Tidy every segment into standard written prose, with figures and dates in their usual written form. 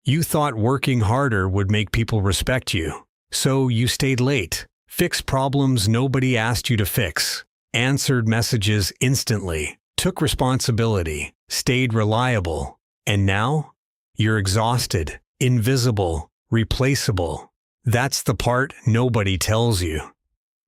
You thought working harder would make people respect you. So you stayed late, fixed problems nobody asked you to fix, answered messages instantly, took responsibility, stayed reliable. And now? You're exhausted, invisible, replaceable. That's the part nobody tells you.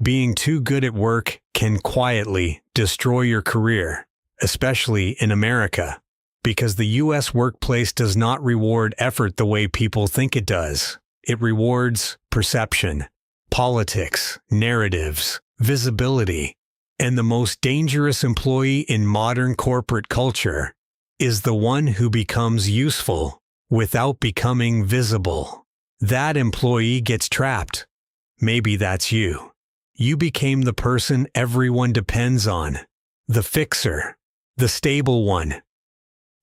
Being too good at work can quietly destroy your career, especially in America, because the US workplace does not reward effort the way people think it does. It rewards perception, politics, narratives, visibility, and the most dangerous employee in modern corporate culture is the one who becomes useful without becoming visible. That employee gets trapped. Maybe that's you. You became the person everyone depends on, the fixer, the stable one,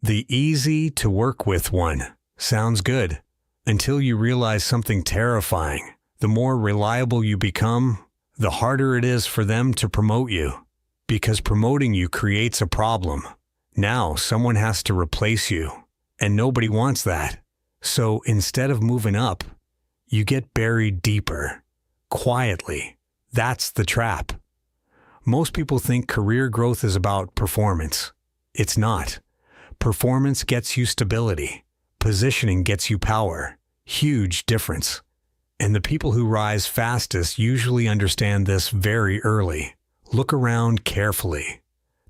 the easy to work with one. Sounds good, until you realize something terrifying. The more reliable you become, the harder it is for them to promote you, because promoting you creates a problem. Now someone has to replace you, and nobody wants that. So instead of moving up, you get buried deeper, quietly. That's the trap. Most people think career growth is about performance. It's not. Performance gets you stability. Positioning gets you power. Huge difference. And the people who rise fastest usually understand this very early. Look around carefully.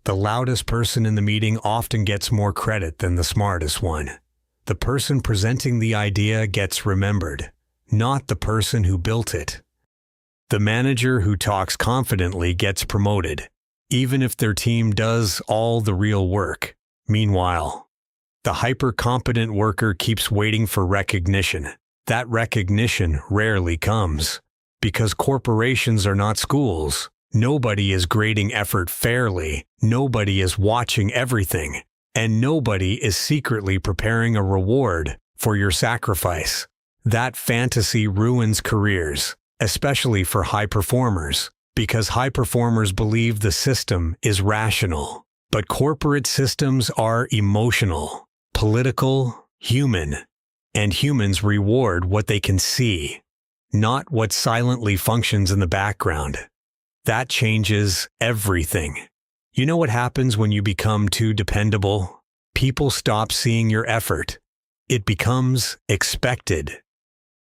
The loudest person in the meeting often gets more credit than the smartest one. The person presenting the idea gets remembered, not the person who built it. The manager who talks confidently gets promoted, even if their team does all the real work. Meanwhile, the hyper-competent worker keeps waiting for recognition. That recognition rarely comes, because corporations are not schools. Nobody is grading effort fairly, nobody is watching everything, and nobody is secretly preparing a reward for your sacrifice. That fantasy ruins careers, especially for high performers, because high performers believe the system is rational. But corporate systems are emotional, political, human, and humans reward what they can see, not what silently functions in the background. That changes everything. You know what happens when you become too dependable? People stop seeing your effort. It becomes expected.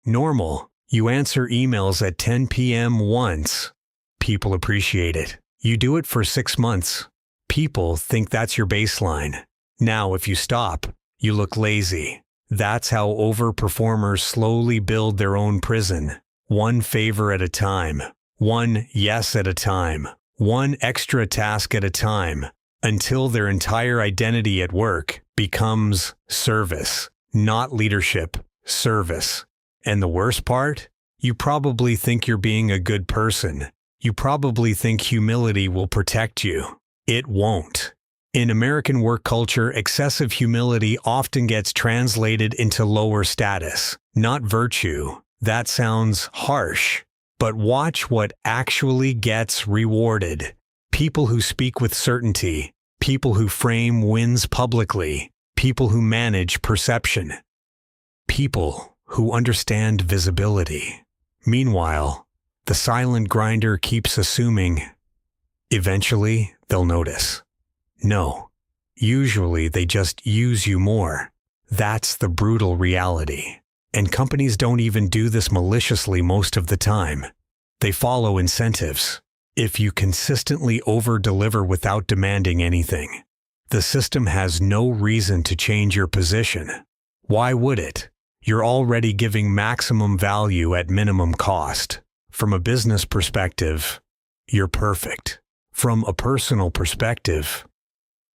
Normal. You answer emails at 10 p.m. once. People appreciate it. You do it for 6 months. People think that's your baseline. Now, if you stop, you look lazy. That's how overperformers slowly build their own prison. One favor at a time. One yes at a time. One extra task at a time. Until their entire identity at work becomes service. Not leadership. Service. And the worst part? You probably think you're being a good person. You probably think humility will protect you. It won't. In American work culture, excessive humility often gets translated into lower status, not virtue. That sounds harsh. But watch what actually gets rewarded. People who speak with certainty. People who frame wins publicly. People who manage perception. People who understand visibility. Meanwhile, the silent grinder keeps assuming, eventually they'll notice. No, usually they just use you more. That's the brutal reality. And companies don't even do this maliciously most of the time. They follow incentives. If you consistently over-deliver without demanding anything, the system has no reason to change your position. Why would it? You're already giving maximum value at minimum cost. From a business perspective, you're perfect. From a personal perspective,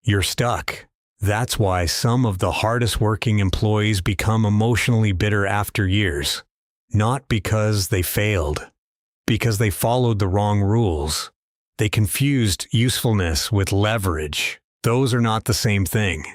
you're stuck. That's why some of the hardest working employees become emotionally bitter after years. Not because they failed, because they followed the wrong rules. They confused usefulness with leverage. Those are not the same thing.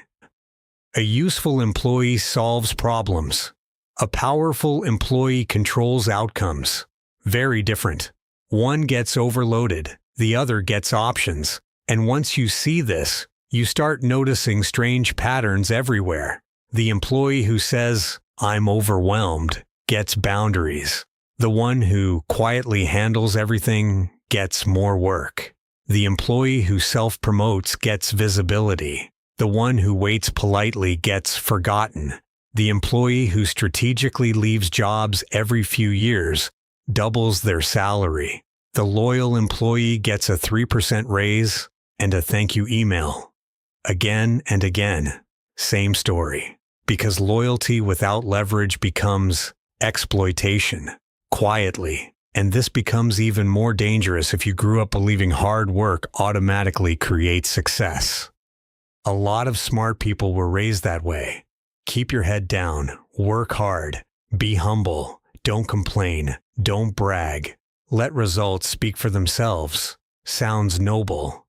A useful employee solves problems. A powerful employee controls outcomes. Very different. One gets overloaded, the other gets options. And once you see this, you start noticing strange patterns everywhere. The employee who says, "I'm overwhelmed" gets boundaries. The one who quietly handles everything gets more work. The employee who self-promotes gets visibility. The one who waits politely gets forgotten. The employee who strategically leaves jobs every few years doubles their salary. The loyal employee gets a 3% raise and a thank you email. Again and again, same story. Because loyalty without leverage becomes exploitation, quietly. And this becomes even more dangerous if you grew up believing hard work automatically creates success. A lot of smart people were raised that way. Keep your head down, work hard, be humble, don't complain, don't brag. Let results speak for themselves. Sounds noble.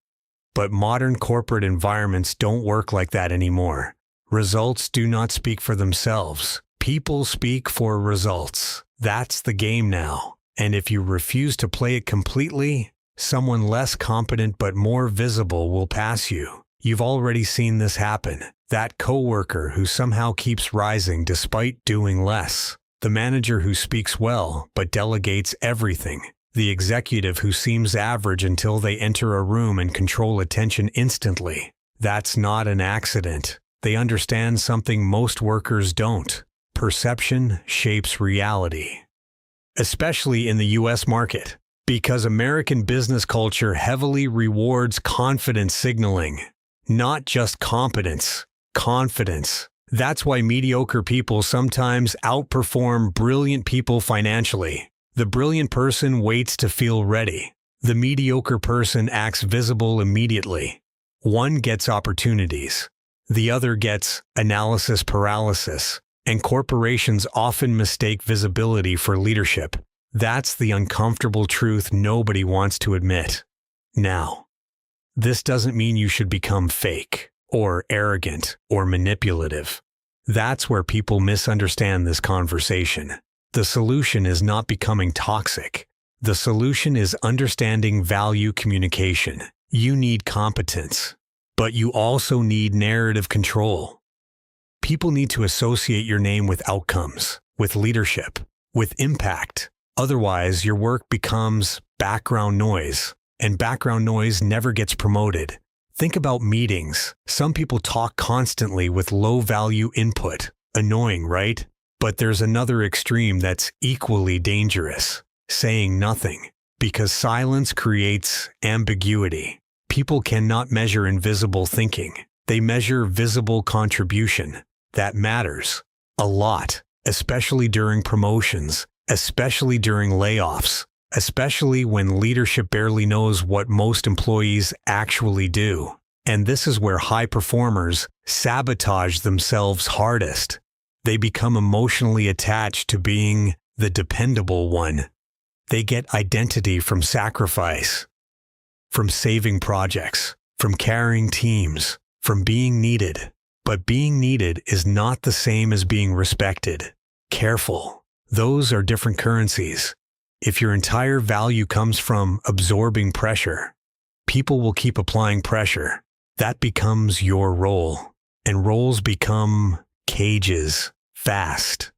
But modern corporate environments don't work like that anymore. Results do not speak for themselves. People speak for results. That's the game now. And if you refuse to play it completely, someone less competent but more visible will pass you. You've already seen this happen. That coworker who somehow keeps rising despite doing less. The manager who speaks well but delegates everything. The executive who seems average until they enter a room and control attention instantly. That's not an accident. They understand something most workers don't. Perception shapes reality. Especially in the US market, because American business culture heavily rewards confidence signaling. Not just competence, confidence. That's why mediocre people sometimes outperform brilliant people financially. The brilliant person waits to feel ready. The mediocre person acts visible immediately. One gets opportunities. The other gets analysis paralysis. And corporations often mistake visibility for leadership. That's the uncomfortable truth nobody wants to admit. Now, this doesn't mean you should become fake, or arrogant, or manipulative. That's where people misunderstand this conversation. The solution is not becoming toxic. The solution is understanding value communication. You need competence, but you also need narrative control. People need to associate your name with outcomes, with leadership, with impact. Otherwise, your work becomes background noise, and background noise never gets promoted. Think about meetings. Some people talk constantly with low-value input. Annoying, right? But there's another extreme that's equally dangerous. Saying nothing. Because silence creates ambiguity. People cannot measure invisible thinking. They measure visible contribution. That matters a lot, especially during promotions, especially during layoffs, especially when leadership barely knows what most employees actually do. And this is where high performers sabotage themselves hardest. They become emotionally attached to being the dependable one. They get identity from sacrifice, from saving projects, from carrying teams, from being needed. But being needed is not the same as being respected. Careful. Those are different currencies. If your entire value comes from absorbing pressure, people will keep applying pressure. That becomes your role. And roles become cages fast.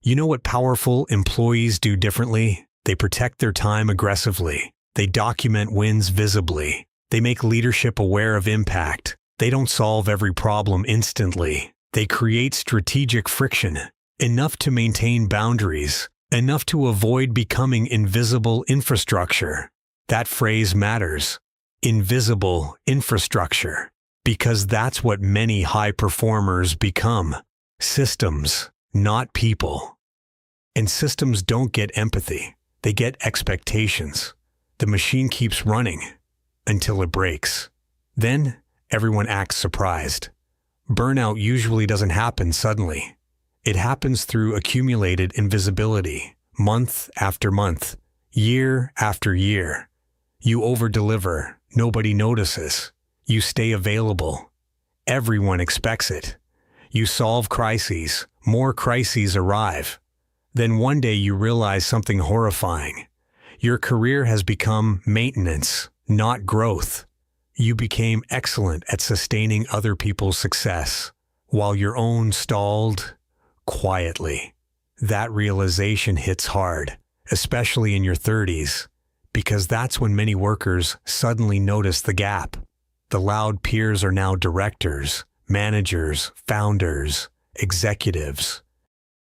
You know what powerful employees do differently? They protect their time aggressively. They document wins visibly. They make leadership aware of impact. They don't solve every problem instantly. They create strategic friction, enough to maintain boundaries, enough to avoid becoming invisible infrastructure. That phrase matters. Invisible infrastructure. Because that's what many high performers become. Systems, not people. And systems don't get empathy. They get expectations. The machine keeps running until it breaks. Then, everyone acts surprised. Burnout usually doesn't happen suddenly. It happens through accumulated invisibility, month after month, year after year. You overdeliver, nobody notices. You stay available. Everyone expects it. You solve crises, more crises arrive. Then one day you realize something horrifying. Your career has become maintenance, not growth. You became excellent at sustaining other people's success, while your own stalled, quietly. That realization hits hard, especially in your 30s, because that's when many workers suddenly notice the gap. The loud peers are now directors, managers, founders, executives.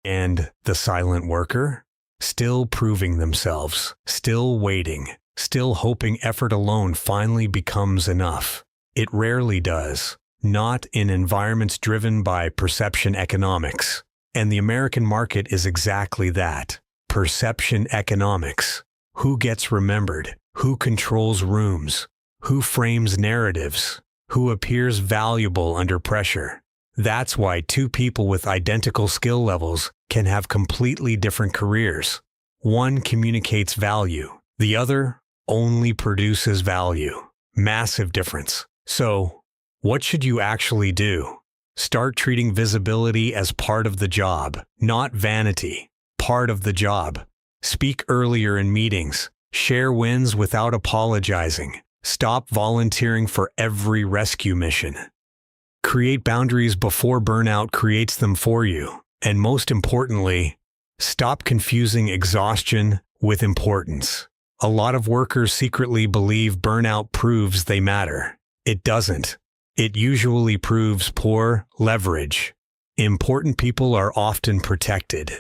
And the silent worker? Still proving themselves, still waiting, still hoping effort alone finally becomes enough. It rarely does, not in environments driven by perception economics. And the American market is exactly that, perception economics. Who gets remembered? Who controls rooms? Who frames narratives? Who appears valuable under pressure? That's why two people with identical skill levels can have completely different careers. One communicates value, the other only produces value. Massive difference. So, what should you actually do? Start treating visibility as part of the job, not vanity. Part of the job. Speak earlier in meetings. Share wins without apologizing. Stop volunteering for every rescue mission. Create boundaries before burnout creates them for you. And most importantly, stop confusing exhaustion with importance. A lot of workers secretly believe burnout proves they matter. It doesn't. It usually proves poor leverage. Important people are often protected.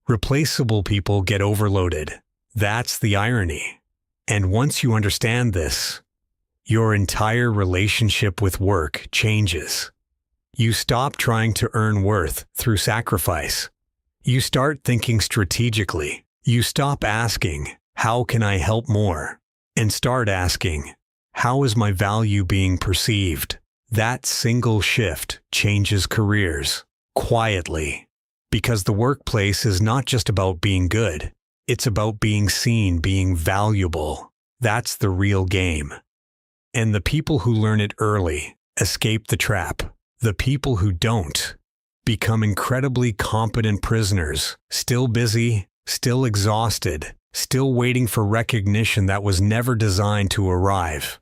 Replaceable people get overloaded. That's the irony. And once you understand this, your entire relationship with work changes. You stop trying to earn worth through sacrifice. You start thinking strategically. You stop asking, "How can I help more?" and start asking, "How is my value being perceived?" That single shift changes careers, quietly. Because the workplace is not just about being good. It's about being seen, being valuable. That's the real game. And the people who learn it early escape the trap. The people who don't become incredibly competent prisoners, still busy, still exhausted, still waiting for recognition that was never designed to arrive.